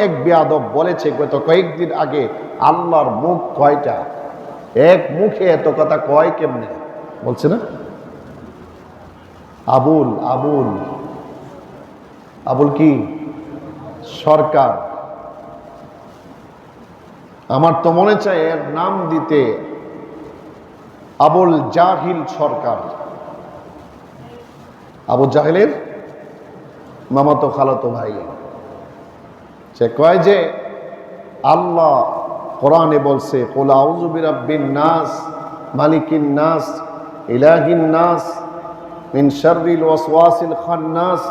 এক বেয়াদব বলেছে গত কয়েকদিন আগে, আল্লাহর মুখ কয়টা? এক মুখে এত কথা কয় কেমনে? বলছে না, আবুল আবুল আবুল কি সরকার। আমার তো মনে চায় এর নাম দিতে আবুল জাহিল সরকার। আবু জাহেলের মামাতো খালাতো ভাই। সে কয় যে আল্লাহ কোরআনে বলছে, কুল আউযু বিরাব্বিন নাস, মালিকিন নাস, ইলাহিন নাস, মিন শাররিল ওয়াসওয়াসিল খান্নাস।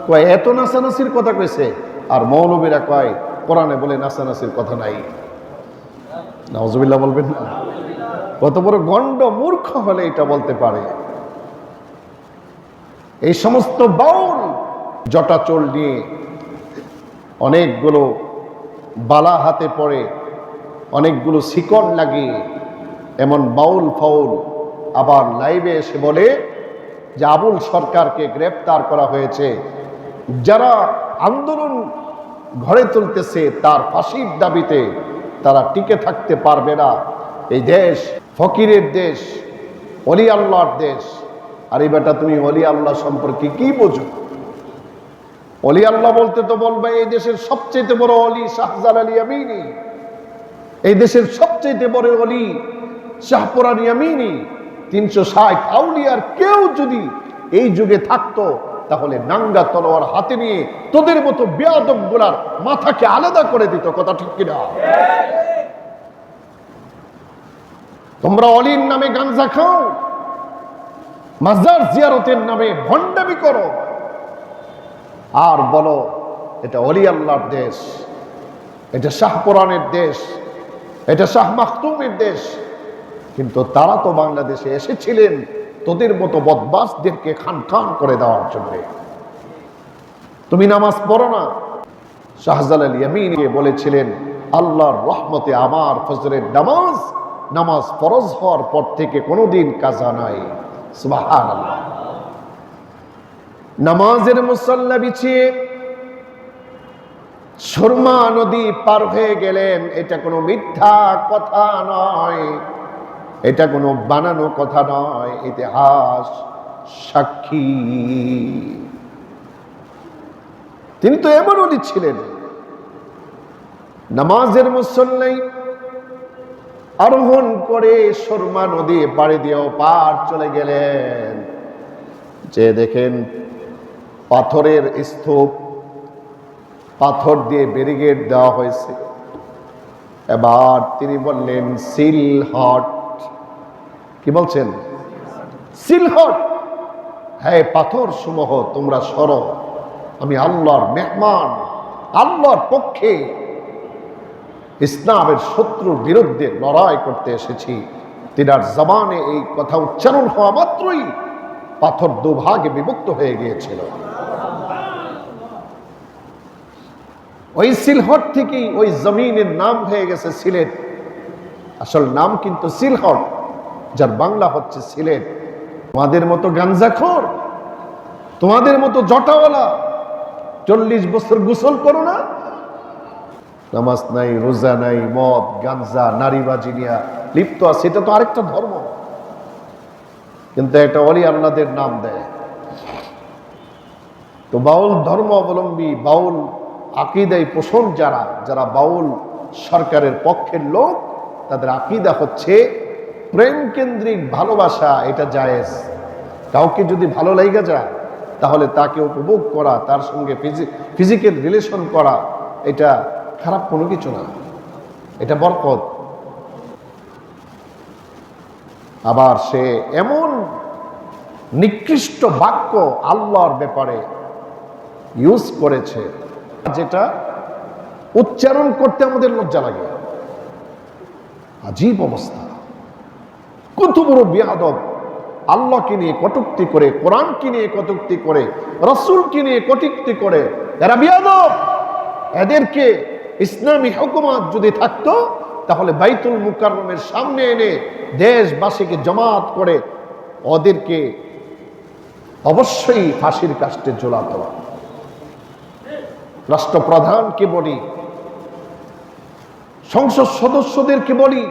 কয় এত নাসানাসির কথা কইছে, আর মৌলবীরা কয় কোরআনে বলে নাসানাসির কথা নাই। নাউজুবিল্লাহ বলবেন না? কত বড় গণ্ড মূর্খ হলে এটা বলতে পারে? এই সমস্ত বাউল জটা চুল নিয়ে অনেকগুলো বালা হাতে পড়ে, অনেকগুলো শিকড় লাগিয়ে এমন বাউল ফাউল আবার লাইভে এসে বলে যে আবুল সরকারকে গ্রেফতার করা হয়েছে, যারা আন্দোলন ঘরে তুলতেছে তার ফাঁসির দাবিতে তারা টিকে থাকতে পারবে না। এই দেশ ফকিরের দেশ, ওলি আল্লাহর দেশ। আর এই বেটা তুমি ওলি আল্লাহ সম্পর্কে কি বোঝো? ওলি আল্লাহ বলতে তো বলবে এই দেশের সবচেয়ে বড় ওলি শাহজালাল ইয়ামিনী, এই দেশের সবচেয়ে বড় ওলি শাহপুরান ইয়ামিনী। 360 আউলিয়ার কেউ যদি এই যুগে থাকতো তাহলে নাঙ্গা তলোয়ার হাতে নিয়ে তোদের মতো বেয়াদব গুলার মাথাকে আলাদা করে দিত। কথা ঠিক কিনা? তোমরা অলির নামে গাঞ্জা খাও, মাজার জিয়ারতের নামে ভণ্ডামি করো, আর বলো এটা অলি আল্লাহর দেশ, এটা শাহপুরানের দেশ, এটা শাহ মাখতুমের দেশ। কিন্তু তারা তো বাংলাদেশে এসেছিলেন তোদের মতো বদমাশদেরকে খান খান করে দেওয়ার জন্য। তুমি নামাজ পড়ো না। শাহজালাল ইয়ামিনী বলেছিলেন, আল্লাহর রহমতে আমার ফজরের নামাজ ফরজ হওয়ার পর থেকে কোনোদিন কাজা নাই। সুবহানাল্লাহ। নামাজের মুসল্লা বিছিয়ে সুরমা নদী পার হয়ে গেলেন। এটা কোনো মিথ্যা কথা নয়, এটা কোনো বানানো কথা নয়, ইতিহাস সাক্ষী। তিনি তো এমন ওলি ছিলেন। নামাজের মুসল্লাই আরোহণ করে সুরমা নদী পাড়ি দিয়েও পার চলে গেলেন। যে দেখেন পাথরের স্তূপ, পাথর দিয়ে ব্যারিকেড দেওয়া হয়েছে। এবার তিনি বললেন সিলহট। কি বলছেন? সিলহট। হ্যাঁ, পাথর সমূহ তোমরা সরো, আমি আল্লাহর মেহমান, আল্লাহর পক্ষে ইসলামের শত্রুর বিরুদ্ধে লড়াই করতে এসেছি। তিনার জবানে এই কথা উচ্চারণ হওয়া মাত্রই পাথর দুভাগে বিভক্ত হয়ে গিয়েছিল। ওই সিলহট থেকেই ওই জমিনের নাম হয়ে গেছে সিলেট। আসল নাম কিন্তু সিলহট, যার বাংলা হচ্ছে সিলেট। তোমাদের মতো গাঞ্জাখোর, তোমাদের মতো জটাওয়ালা 40 বছর গোসল করো না, নামাজ নাই, রোজা নাই, মদ গাঞ্জা নারীবাজি নিয়ে লিপ্ত আছে, এটা তো আরেকটা ধর্ম। কিন্তু এটা অলি আল্লাহদের নাম দেয়। তো বাউল ধর্ম অবলম্বী, বাউল আকীদায় পোষণ যারা বাউল সরকারের পক্ষের লোক, তাদের আকীদা হচ্ছে প্রেম কেন্দ্রিক ভালোবাসা। এটা জায়েজ। কাউকে যদি ভালো লাগা যায় তাহলে তাকে উপভোগ করা, তার সঙ্গে ফিজিক্যাল রিলেশন করা, এটা খারাপ কোনো কিছু না, এটা বরকত। আবার সে এমন নিকৃষ্ট বাক্য আল্লাহর ব্যাপারে ইউজ করেছে যেটা উচ্চারণ করতে আমাদের লজ্জা লাগে। আজীব অবস্থা। কত বড় বেয়াদব! আল্লাহকে নিয়ে কটূক্তি করে, কোরআনকে নিয়ে কটূক্তি করে, রাসূলকে নিয়ে কটূক্তি করে। এরা বেয়াদব। এদেরকে ইসলামী হুকুমত যদি থাকতো তাহলে বাইতুল মুকাররমের সামনে এনে দেশবাসীকে জমাত করে ওদেরকে অবশ্যই ফাঁসির কাস্টে ঝোলাতো। রাষ্ট্রপ্রধানকে বলি, সংসদ সদস্যদেরকে বলি,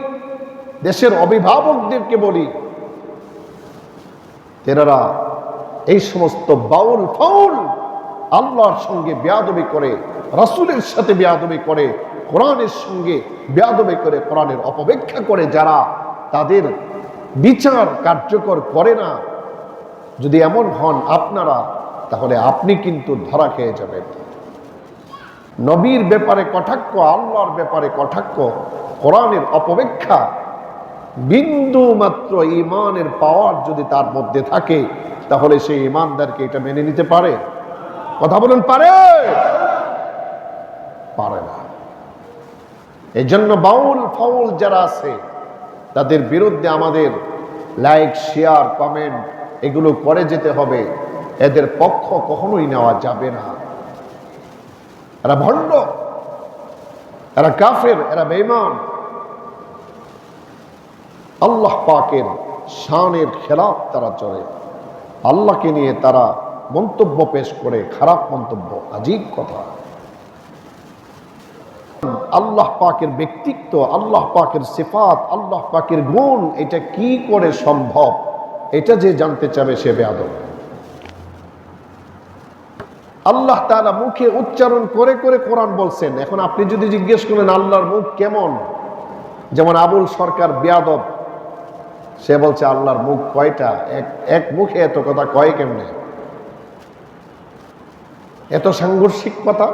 দেশের অভিভাবকদেরকে বলি, তেনারা এই সমস্ত বাউল ফাউল আল্লাহর সঙ্গে বেয়াদবি করে, রাসূলের সাথে বেয়াদবি করে, কোরআনের সঙ্গে বেয়াদবি করে, কোরআনের অপব্যাখ্যা করে যারা তাদের বিচার কার্যকর করে না, যদি এমন হন আপনারা, তাহলে আপনি কিন্তু ধরা খেয়ে যাবেন। নবীর ব্যাপারে কটাক্ষ, আল্লাহর ব্যাপারে কটাক্ষ, কোরআনের অপব্যাখ্যা, বিন্দু মাত্র ঈমানের পাওয়ার যদি তার মধ্যে থাকে, তাহলে সেই ঈমানদারকে এটা মেনে নিতে পারে? কথা বলুন, পারে? পারে না। এই জন্য বাউল ফাউল যারা আছে তাদের বিরুদ্ধে আমাদের লাইক, শেয়ার, কমেন্ট এগুলো করে যেতে হবে। এদের পক্ষ কখনোই নেওয়া যাবে না। এরা ভণ্ড, এরা কাফের, এরা বেঈমান। আল্লাহ পাকের শানের খেলাফ তারা চলে, আল্লাহকে নিয়ে তারা মন্তব্য পেশ করে, খারাপ মন্তব্য, আজীব কথা। আল্লাহ পাকের ব্যক্তিত্ব, আল্লাহ পাকের সিফাত, আল্লাহ পাকের গুণ, এটা কি করে সম্ভব, এটা যে জানতে চাবে সে বেয়াদব। আল্লাহ তাআলা মুখে উচ্চারণ করে করে কোরআন বলছেন। এখন আপনি যদি জিজ্ঞেস করেন আল্লাহর মুখ কেমন, যেমন আবুল সরকার বেয়াদব, সে বলছে আল্লাহর মুখ কয়টা, এক মুখে এত কথা কয় কেমনে, এত সাংঘর্ষিক কথা।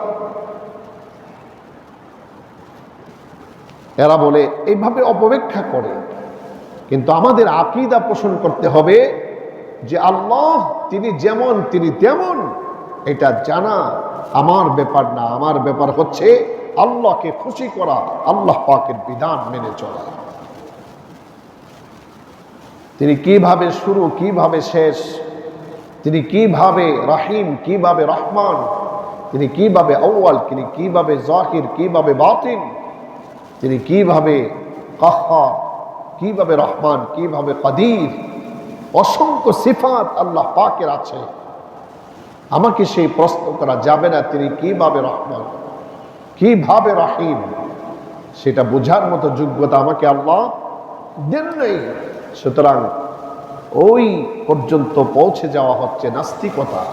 এরা বলে, এইভাবে অপব্যাখ্যা করে। কিন্তু আমাদের আকীদা পোষণ করতে হবে যে আল্লাহ তিনি যেমন তিনি তেমন, এটা জানা আমার ব্যাপার না। আমার ব্যাপার হচ্ছে আল্লাহকে খুশি করা, আল্লাহ পাকের বিধান মেনে চলা। তিনি কিভাবে শুরু, কিভাবে শেষ, তিনি কিভাবে রহিম, কিভাবে রহমান, তিনি কিভাবে আউয়াল, তিনি কিভাবে জাহির, কিভাবে বাতিন, তিনি কিভাবে কাহ্হার, কিভাবে রহমান, কিভাবে কাদির, অসংখ্য সিফাত আল্লাহ পাকের আছে। আমাকে সেই প্রশ্ন করা যাবে না তিনি কিভাবে রহমান, কিভাবে রহিম, সেটা বোঝার মতো যোগ্যতা আমাকে আল্লাহ দেন নাই। সুতরাং ওই পর্যন্ত পৌঁছে যাওয়া হচ্ছে নাস্তিকতা।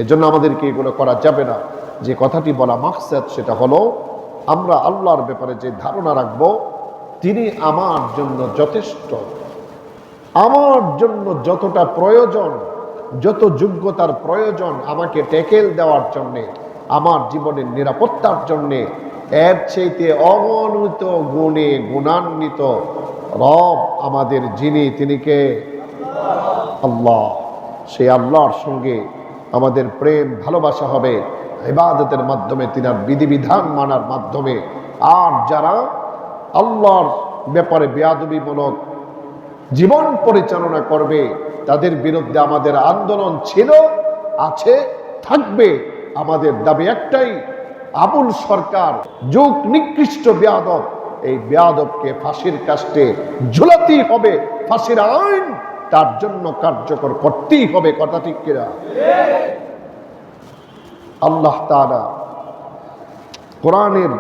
এজন্য আমাদেরকে এগুলো করা যাবে না। যে কথাটি বলা মাকসাদ সেটা হলো, আমরা আল্লাহর ব্যাপারে যে ধারণা রাখবো, তিনি আমার জন্য যথেষ্ট, আমার জন্য যতটা প্রয়োজন, যত যোগ্যতার প্রয়োজন আমাকে টেকেল দেওয়ার জন্যে, আমার জীবনের নিরাপত্তার জন্যে, এর চাইতে অগণিত গুণে গুণান্বিত রব আমাদের যিনি, তিনি কে? আল্লাহ। সেই আল্লাহর সঙ্গে আমাদের প্রেম ভালোবাসা হবে ইবাদতের মাধ্যমে, তিনার বিধিবিধান মানার মাধ্যমে। আর যারা আল্লাহর ব্যাপারে বেয়াদবিমূলক জীবন পরিচালনা করবে, তাদের বিরুদ্ধে আমাদের আন্দোলন ছিল, আছে, থাকবে। আমাদের দাবি একটাই, আবুল সরকার যুগ নিকৃষ্ট বেয়াদব, এই বেয়াদবকে ফাঁসির কাস্টে ঝুলাতেই হবে। ফাঁসির আইন তার জন্য কার্যকর করতেই হবে। কথা ঠিক কিনা? আল্লাহ তাআলা কোরআনের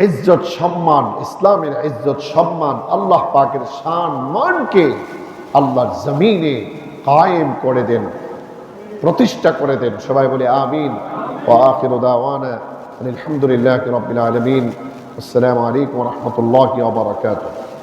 ইজ্জত সম্মান, ইসলামের ইজ্জত সম্মান, আল্লাহ পাকের শান মানকে আল্লাহর জমিনে কায়েম করে দেন, প্রতিষ্ঠা করে দেন। সবাই বলে আমিন। ওয়া আখিরু দাওয়ানা আলহামদুলিল্লাহি রাব্বিল আলামিন। আসসালামু আলাইকুম ওয়া রাহমাতুল্লাহি ওয়া বারাকাতুহু।